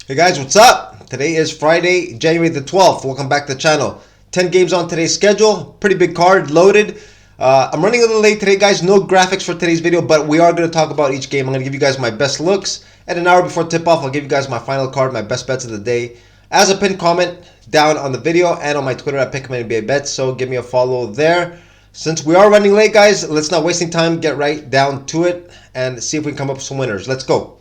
Hey guys, what's up? Today is Friday, January the 12th. Welcome back to the channel. 10 games on today's schedule. Pretty big card, loaded. I'm running a little late today, guys. No graphics for today's video, but we are going to talk about each game. I'm going to give you guys my best looks. And an hour before tip-off, I'll give you guys my final card, my best bets of the day. As a pinned comment down on the video and on my Twitter at PickMNBABets, so give me a follow there. Since we are running late, guys, let's not wasting time. Get right down to it and see if we can come up with some winners. Let's go.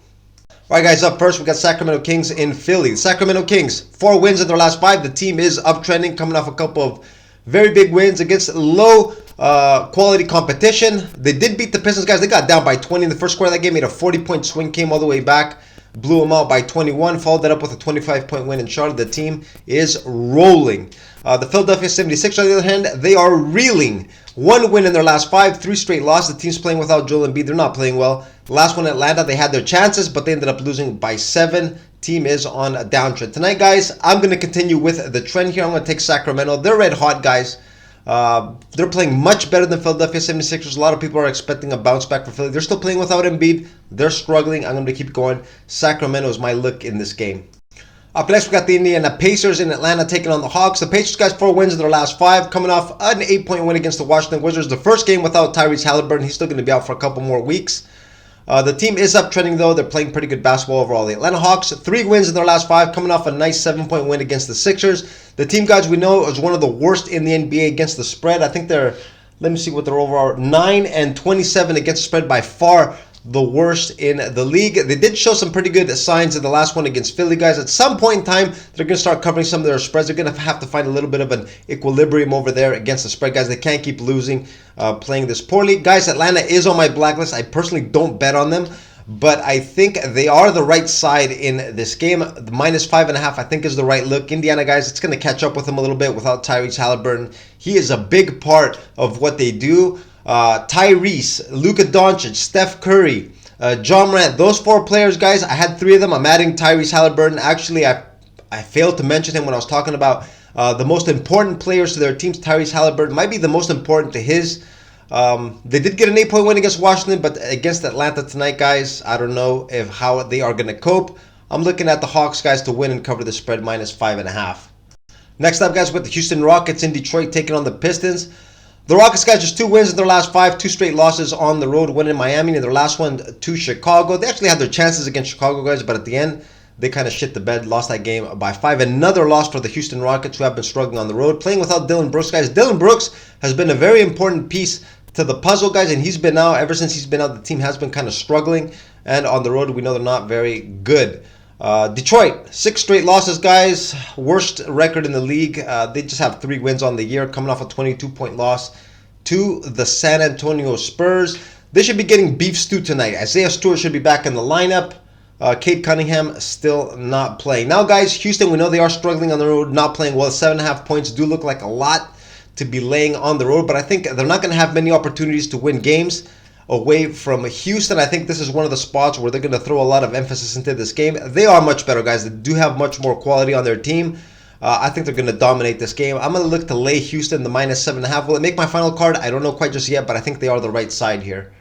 Alright guys, up first we got Sacramento Kings in Philly. Sacramento Kings, 4 wins in their last 5. The team is uptrending, coming off a couple of very big wins against low quality competition. They did beat the Pistons, guys. They got down by 20 in the first quarter of that game, made a 40-point swing, came all the way back, blew them out by 21, followed that up with a 25-point win in Charlotte. The team is rolling. The Philadelphia 76ers, on the other hand, they are reeling. 1 win in their last 5, 3 straight losses. The team's playing without Joel Embiid. They're not playing well. The last one, Atlanta, they had their chances, but they ended up losing by 7. Team is on a downtrend. Tonight, guys, I'm going to continue with the trend here. I'm going to take Sacramento. They're red hot, guys. They're playing much better than Philadelphia 76ers. A lot of people are expecting a bounce back for Philly. They're still playing without Embiid. They're struggling. I'm going to keep going. Sacramento is my look in this game. Up next, we got the Indiana Pacers in Atlanta taking on the Hawks. The Pacers, guys, 4 wins in their last 5, coming off an 8-point win against the Washington Wizards. The first game without Tyrese Halliburton. He's still going to be out for a couple more weeks. The team is uptrending, though. They're playing pretty good basketball overall. The Atlanta Hawks, 3 wins in their last 5, coming off a nice 7-point win against the Sixers. The team, guys, we know is one of the worst in the NBA against the spread. I think they're, let me see what their overall, 9-27 against the spread, by far the worst in the league. They did show some pretty good signs in the last one against Philly, guys. At some point in time, they're going to start covering some of their spreads. They're going to have to find a little bit of an equilibrium over there against the spread, guys. They can't keep losing, playing this poorly. Guys, Atlanta is on my blacklist. I personally don't bet on them, but I think they are the right side in this game. The -5.5, I think, is the right look. Indiana, guys, it's going to catch up with them a little bit without Tyrese Halliburton. He is a big part of what they do. Tyrese, Luka Doncic, Steph Curry, John Morant, those 4 players, guys, I had 3 of them. I'm adding Tyrese Halliburton. Actually, I failed to mention him when I was talking about the most important players to their teams. Tyrese Halliburton might be the most important to his. They did get an 8-point win against Washington, but against Atlanta tonight, guys, I don't know how they are going to cope. I'm looking at the Hawks, guys, to win and cover the spread, -5.5. Next up, guys, with the Houston Rockets in Detroit taking on the Pistons. The Rockets, guys, just 2 wins in their last 5, 2 straight losses on the road, one in Miami, and their last one to Chicago. They actually had their chances against Chicago, guys, but at the end, they kind of shit the bed, lost that game by 5. Another loss for the Houston Rockets, who have been struggling on the road, playing without Dillon Brooks, guys. Dillon Brooks has been a very important piece to the puzzle, guys, and he's been out. Ever since he's been out, the team has been kind of struggling, and on the road, we know they're not very good. Detroit, 6 straight losses, guys. Worst record in the league. They just have 3 wins on the year, coming off a 22-point loss to the San Antonio Spurs. They should be getting beef stew tonight. Isaiah Stewart should be back in the lineup. Cade Cunningham still not playing. Now, guys, Houston, we know they are struggling on the road, not playing well. 7.5 points do look like a lot to be laying on the road, but I think they're not going to have many opportunities to win games away from Houston. I think this is one of the spots where they're going to throw a lot of emphasis into this game. They are much better, guys. They do have much more quality on their team. I think they're going to dominate this game. I'm going to look to lay Houston the -7.5. Will it make my final card? I don't know quite just yet, but I think they are the right side here.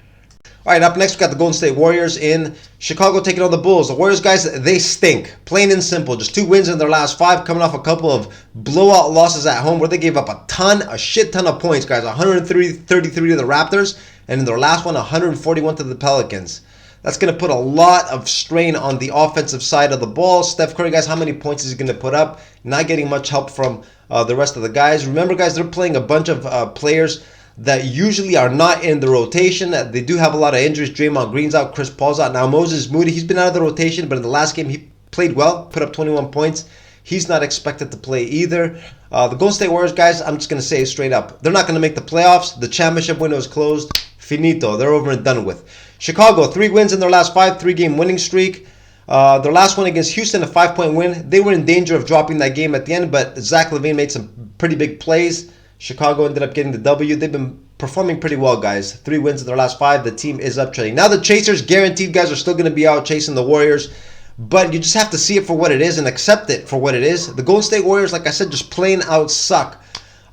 All right, up next, we got the Golden State Warriors in Chicago taking on the Bulls. The Warriors, guys, they stink. Plain and simple. Just 2 wins in their last 5, coming off a couple of blowout losses at home where they gave up a shit ton of points, guys. 133 to the Raptors, and in their last one, 141 to the Pelicans. That's going to put a lot of strain on the offensive side of the ball. Steph Curry, guys, how many points is he going to put up? Not getting much help from the rest of the guys. Remember, guys, they're playing a bunch of players that usually are not in the rotation. They do have a lot of injuries. Draymond Green's out, Chris Paul's out. Now, Moses Moody, he's been out of the rotation, but in the last game, he played well, put up 21 points. He's not expected to play either. The Golden State Warriors, guys, I'm just going to say straight up, they're not going to make the playoffs. The championship window is closed. Finito. They're over and done with. Chicago, 3 wins in their last 5, 3-game winning streak. Their last one against Houston, a 5-point win. They were in danger of dropping that game at the end, but Zach LaVine made some pretty big plays. Chicago ended up getting the W. They've been performing pretty well, guys. 3 wins in their last 5. The team is uptrending. Now the chasers, guaranteed, guys, are still going to be out chasing the Warriors. But you just have to see it for what it is and accept it for what it is. The Golden State Warriors, like I said, just plain out suck.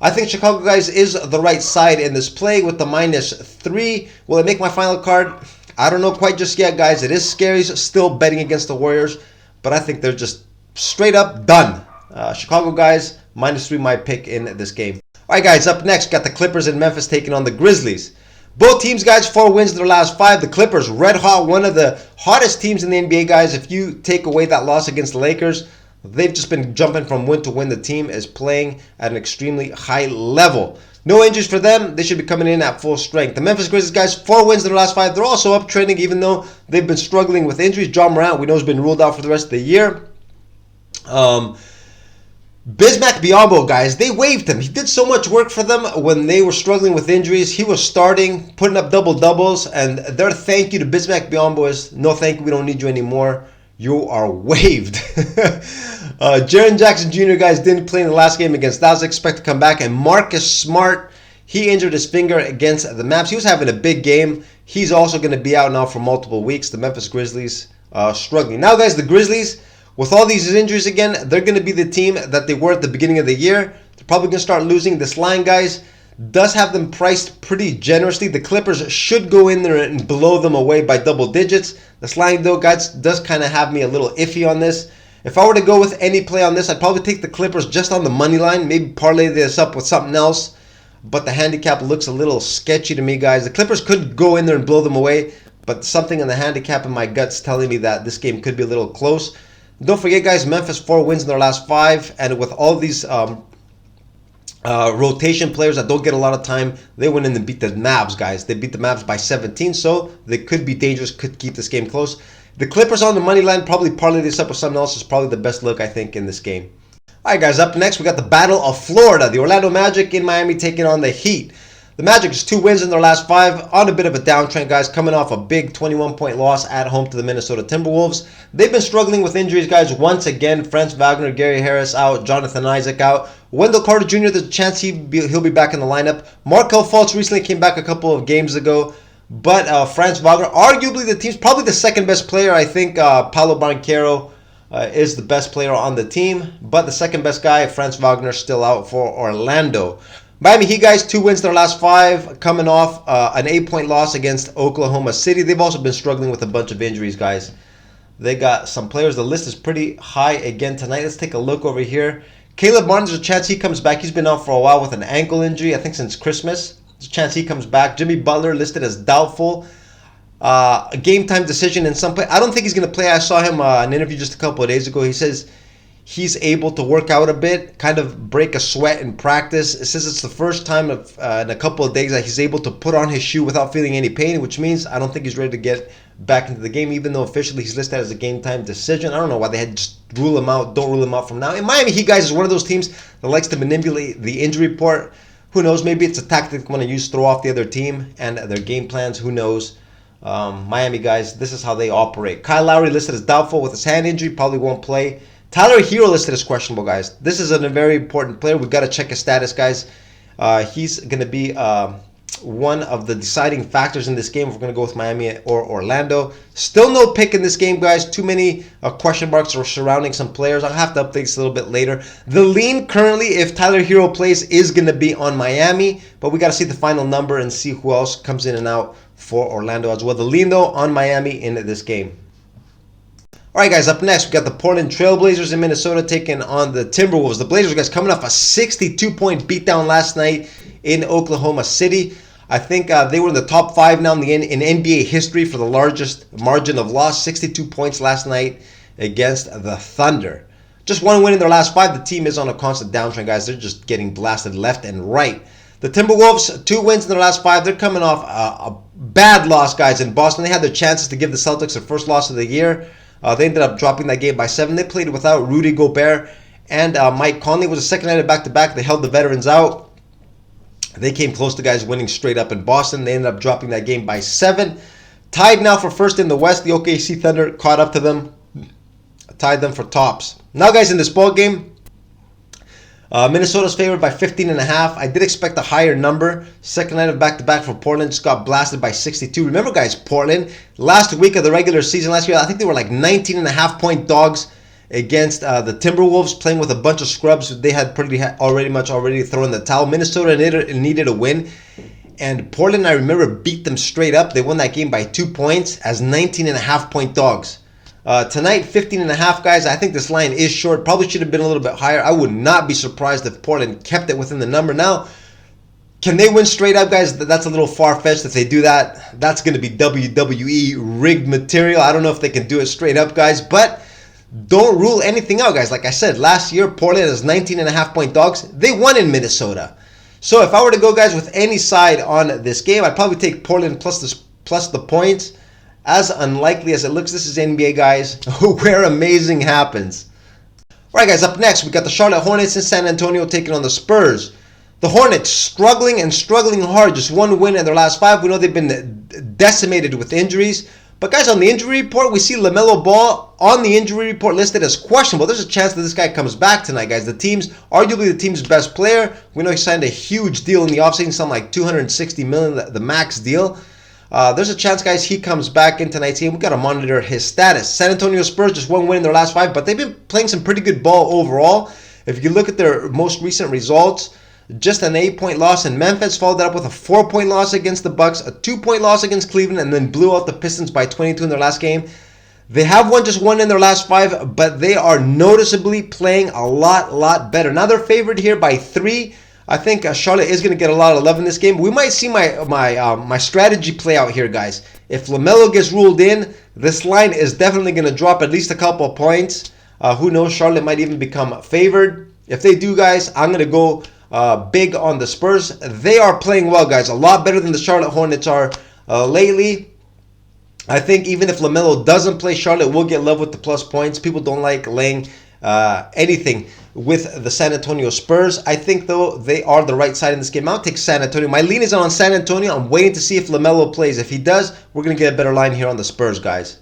I think Chicago, guys, is the right side in this play with the -3. Will it make my final card? I don't know quite just yet, guys. It is scary still betting against the Warriors. but I think they're just straight up done. Chicago guys, -3 my pick in this game. All right, guys, up next, got the Clippers in Memphis taking on the Grizzlies. Both teams, guys, 4 wins in their last 5. The Clippers, red hot, one of the hottest teams in the NBA, guys. If you take away that loss against the Lakers, they've just been jumping from win to win. The team is playing at an extremely high level. No injuries for them. They should be coming in at full strength. The Memphis Grizzlies, guys, 4 wins in their last 5. They're also uptrending, even though they've been struggling with injuries. Ja Morant, we know, has been ruled out for the rest of the year. Bismack Biyombo, guys, they waived him. He did so much work for them when they were struggling with injuries. He was starting, putting up double-doubles, and their thank you to Bismack Biyombo is, no thank you, we don't need you anymore. You are waived. Jaren Jackson Jr., guys, didn't play in the last game against Dallas. Expect to come back. And Marcus Smart, he injured his finger against the Mavs. He was having a big game. He's also going to be out now for multiple weeks. The Memphis Grizzlies struggling. Now, guys, the Grizzlies, with all these injuries again, they're going to be the team that they were at the beginning of the year. They're probably going to start losing. This line, guys, does have them priced pretty generously. The Clippers should go in there and blow them away by double digits. This line, though, guys, does kind of have me a little iffy on this. If I were to go with any play on this, I'd probably take the Clippers just on the money line. Maybe parlay this up with something else. But the handicap looks a little sketchy to me, guys. The Clippers could go in there and blow them away. But something in the handicap in my gut's telling me that this game could be a little close. Don't forget, guys, Memphis 4 wins in their last 5. And with all these rotation players that don't get a lot of time, they went in and beat the Mavs, guys. They beat the Mavs by 17, so they could be dangerous, could keep this game close. The Clippers on the money line, probably parlay this up with something else, is probably the best look, I think, in this game. All right, guys, up next, we got the Battle of Florida. The Orlando Magic in Miami taking on the Heat. The Magic is 2 wins in their last 5, on a bit of a downtrend, guys, coming off a big 21-point loss at home to the Minnesota Timberwolves. They've been struggling with injuries, guys, once again. Franz Wagner, Gary Harris out, Jonathan Isaac out. Wendell Carter Jr., there's a chance he'll be back in the lineup. Markelle Fultz recently came back a couple of games ago. But Franz Wagner, arguably the team's probably the second best player. I think Paolo Banchero is the best player on the team. But the second best guy, Franz Wagner, still out for Orlando. Miami Heat, guys, 2 wins in their last 5, coming off an 8-point loss against Oklahoma City. They've also been struggling with a bunch of injuries, guys. They got some players. The list is pretty high again tonight. Let's take a look over here. Caleb Martin, there's a chance he comes back. He's been out for a while with an ankle injury, I think since Christmas. There's a chance he comes back. Jimmy Butler listed as doubtful. A game time decision in some play. I don't think he's going to play. I saw him in an interview just a couple of days ago. He says he's able to work out a bit, kind of break a sweat in practice. It says it's the first time in a couple of days that he's able to put on his shoe without feeling any pain, which means I don't think he's ready to get back into the game, even though officially he's listed as a game time decision. I don't know why they had just rule him out, don't rule him out from now. And Miami Heat, guys, is one of those teams that likes to manipulate the injury report. Who knows? Maybe it's a tactic they want to use to throw off the other team and their game plans. Who knows? Miami, guys, this is how they operate. Kyle Lowry listed as doubtful with his hand injury, probably won't play. Tyler Hero listed as questionable, guys. This is a very important player. We've got to check his status, guys. He's going to be one of the deciding factors in this game if we're going to go with Miami or Orlando. Still no pick in this game, guys. Too many question marks are surrounding some players. I'll have to update this a little bit later. The lean currently, if Tyler Hero plays, is going to be on Miami, but we got to see the final number and see who else comes in and out for Orlando as well. The lean, though, on Miami in this game. All right, guys, up next, we got the Portland Trailblazers in Minnesota taking on the Timberwolves. The Blazers, guys, coming off a 62-point beatdown last night in Oklahoma City. I think they were in the top 5 now in NBA history for the largest margin of loss, 62 points last night against the Thunder. Just one win in their last 5. The team is on a constant downtrend, guys. They're just getting blasted left and right. The Timberwolves, 2 wins in their last 5. They're coming off a bad loss, guys, in Boston. They had their chances to give the Celtics their first loss of the year. They ended up dropping that game by 7. They played without Rudy Gobert and Mike Conley. It was the second night of back-to-back. They held the veterans out. They came close to guys winning straight up in Boston. They ended up dropping that game by 7. Tied now for first in the West. The OKC Thunder caught up to them. Tied them for tops. Now, guys, in this ball game, Minnesota's favored by 15.5. I did expect a higher number. Second night of back-to-back for Portland. Just got blasted by 62. Remember, guys, Portland, last week of the regular season last year, I think they were like 19.5-point dogs against the Timberwolves, playing with a bunch of scrubs. They had already thrown the towel. Minnesota needed a win. And Portland, I remember, beat them straight up. They won that game by 2 points as 19.5-point dogs. Tonight, 15.5, guys. I think this line is short. Probably should have been a little bit higher. I would not be surprised if Portland kept it within the number. Now, can they win straight up, guys? That's a little far-fetched. If they do that, that's going to be WWE rigged material. I don't know if they can do it straight up, guys, but don't rule anything out, guys. Like I said, last year, Portland is 19.5-point dogs. They won in Minnesota. So if I were to go, guys, with any side on this game, I'd probably take Portland plus the points. As unlikely as it looks, this is NBA, guys, where amazing happens. All right, guys, up next, we got the Charlotte Hornets in San Antonio taking on the Spurs. The Hornets struggling hard. Just one win in their last 5. We know they've been decimated with injuries. But, guys, on the injury report, we see LaMelo Ball on the injury report listed as questionable. There's a chance that this guy comes back tonight, guys. Arguably the team's best player. We know he signed a huge deal in the offseason, something like $260 million, the max deal. There's a chance, guys, he comes back in tonight's game. We got to monitor his status. San Antonio Spurs just one win in their last 5, but they've been playing some pretty good ball overall. If you look at their most recent results, just an 8-point loss in Memphis, followed that up with a 4-point loss against the Bucks, a 2-point loss against Cleveland, and then blew out the Pistons by 22 in their last game. They have won just one in their last 5, but they are noticeably playing a lot better. Now they're favored here by 3. I think Charlotte is going to get a lot of love in this game. We might see my strategy play out here, guys. If LaMelo gets ruled in, this line is definitely going to drop at least a couple of points. Who knows? Charlotte might even become favored. If they do, guys, I'm going to go big on the Spurs. They are playing well, guys. A lot better than the Charlotte Hornets are lately. I think even if LaMelo doesn't play, Charlotte will get love with the plus points. People don't like laying anything with the San Antonio Spurs. I think, though, they are the right side in this game. I'll take San Antonio. My lean is on San Antonio. I'm waiting to see if LaMelo plays. If he does, we're going to get a better line here on the Spurs, guys.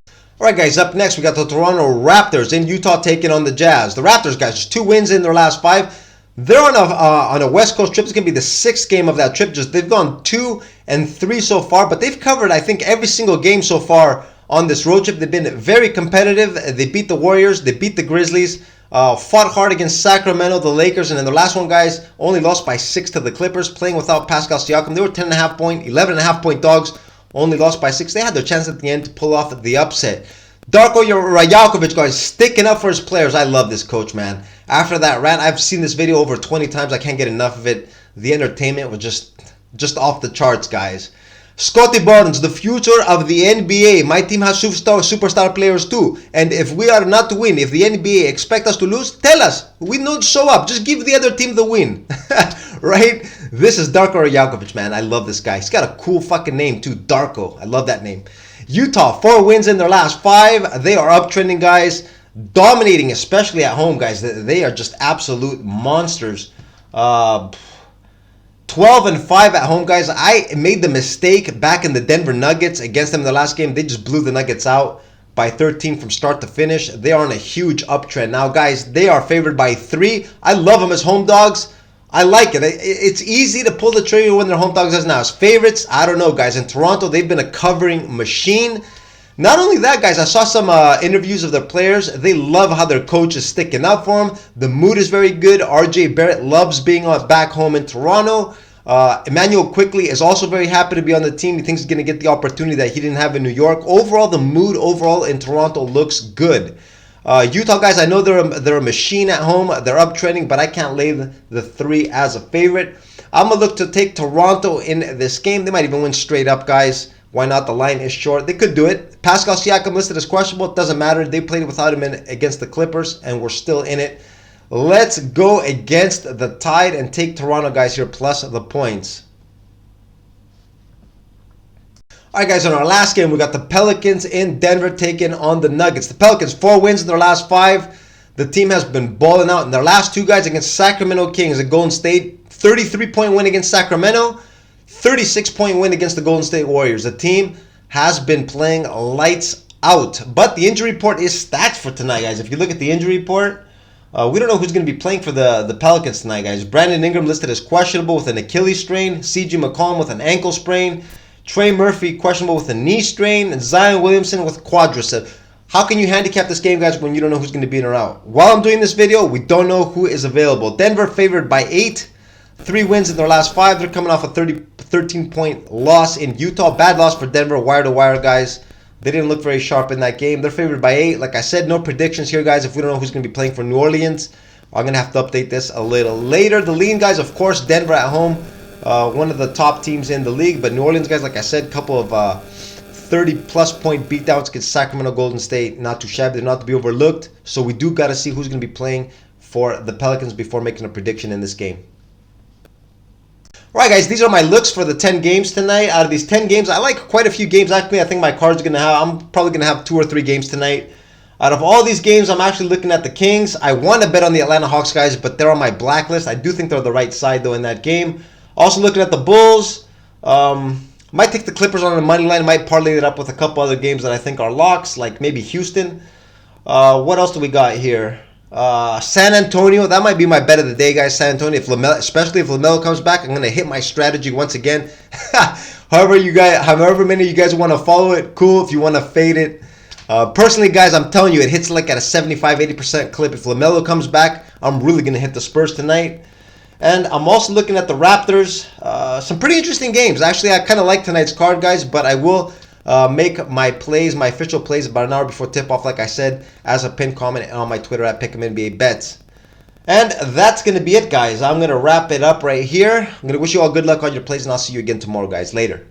All right, guys, up next, we got the Toronto Raptors in Utah taking on the Jazz. The Raptors, guys, just 2 wins in their last 5. They're on a West Coast trip. It's going to be the 6th game of that trip. They've gone 2-3 so far, but they've covered, I think, every single game so far on this road trip. They've been very competitive. They beat the Warriors. They beat the Grizzlies. Fought hard against Sacramento, the Lakers, and in the last one, guys, only lost by 6 to the Clippers, playing without Pascal Siakam. They were 11.5-point dogs, only lost by 6. They had their chance at the end to pull off the upset. Darko Rajakovic, guys, sticking up for his players. I love this coach, man. After that rant, I've seen this video over 20 times. I can't get enough of it. The entertainment was just off the charts, guys. Scotty Barnes, the future of the NBA. My team has superstar players too. And if we are not to win, if the NBA expect us to lose, tell us. We don't show up. Just give the other team the win. Right? This is Darko Rajakovic, man. I love this guy. He's got a cool fucking name too. Darko. I love that name. Utah, 4 wins in their last 5. They are uptrending, guys. Dominating, especially at home, guys. They are just absolute monsters. 12-5 at home, guys. I made the mistake back in the Denver Nuggets against them in the last game. They just blew the Nuggets out by 13 from start to finish. They are on a huge uptrend. Now, guys, they are favored by 3. I love them as home dogs. I like it. It's easy to pull the trigger when they're home dogs as now. As favorites, I don't know, guys. In Toronto, they've been a covering machine. Not only that, guys, I saw some interviews of their players. They love how their coach is sticking up for them. The mood is very good. RJ Barrett loves being back home in Toronto. Emmanuel Quickley is also very happy to be on the team. He thinks he's going to get the opportunity that he didn't have in New York. Overall, the mood in Toronto looks good. Utah, guys, I know they're a machine at home. They're uptrending, but I can't lay the 3 as a favorite. I'm going to look to take Toronto in this game. They might even win straight up, guys. Why not? The line is short. They could do it. Pascal Siakam listed as questionable. It doesn't matter. They played without him against the Clippers, and we're still in it. Let's go against the Tide and take Toronto, guys, here, plus the points. All right, guys, on our last game, we got the Pelicans in Denver taking on the Nuggets. The Pelicans, 4 wins in their last 5. The team has been balling out in their last 2, guys, against Sacramento Kings and Golden State. 33-point win against Sacramento. 36-point win against the Golden State Warriors. The team has been playing lights out. But the injury report is stacked for tonight, guys. If you look at the injury report, we don't know who's going to be playing for the Pelicans tonight, guys. Brandon Ingram listed as questionable with an Achilles strain. C.J. McCollum with an ankle sprain. Trey Murphy questionable with a knee strain. And Zion Williamson with quadricep. How can you handicap this game, guys, when you don't know who's going to be in or out? While I'm doing this video, we don't know who is available. Denver favored by 8. 3 wins in their last 5. They're coming off a 13-point loss in Utah. Bad loss for Denver, wire to wire, guys. They didn't look very sharp in that game. They're favored by 8. Like I said, no predictions here, guys. If we don't know who's going to be playing for New Orleans, I'm going to have to update this a little later. The lean, guys, of course, Denver at home. One of the top teams in the league. But New Orleans, guys, like I said, couple of 30-plus point beatdowns against Sacramento, Golden State. Not too shabby. They're not to be overlooked. So we do got to see who's going to be playing for the Pelicans before making a prediction in this game. Alright, guys, these are my looks for the 10 games tonight. Out of these 10 games, I like quite a few games. Actually, I think my card's going to have, I'm probably going to have 2 or 3 games tonight. Out of all these games, I'm actually looking at the Kings. I want to bet on the Atlanta Hawks, guys, but they're on my blacklist. I do think they're the right side, though, in that game. Also looking at the Bulls. Might take the Clippers on the money line. Might parlay it up with a couple other games that I think are locks, like maybe Houston. What else do we got here? San Antonio, that might be my bet of the day, guys. San Antonio, especially if LaMelo comes back, I'm going to hit my strategy once again. However many of you guys want to follow it, cool. If you want to fade it. Personally, guys, I'm telling you, it hits like at a 75-80% clip. If LaMelo comes back, I'm really going to hit the Spurs tonight. And I'm also looking at the Raptors. Some pretty interesting games. Actually, I kind of like tonight's card, guys, but I will make my plays, my official plays, about an hour before tip-off, like I said, as a pinned comment on my Twitter at Pick'emNBABets. And that's going to be it, guys. I'm going to wrap it up right here. I'm going to wish you all good luck on your plays, and I'll see you again tomorrow, guys. Later.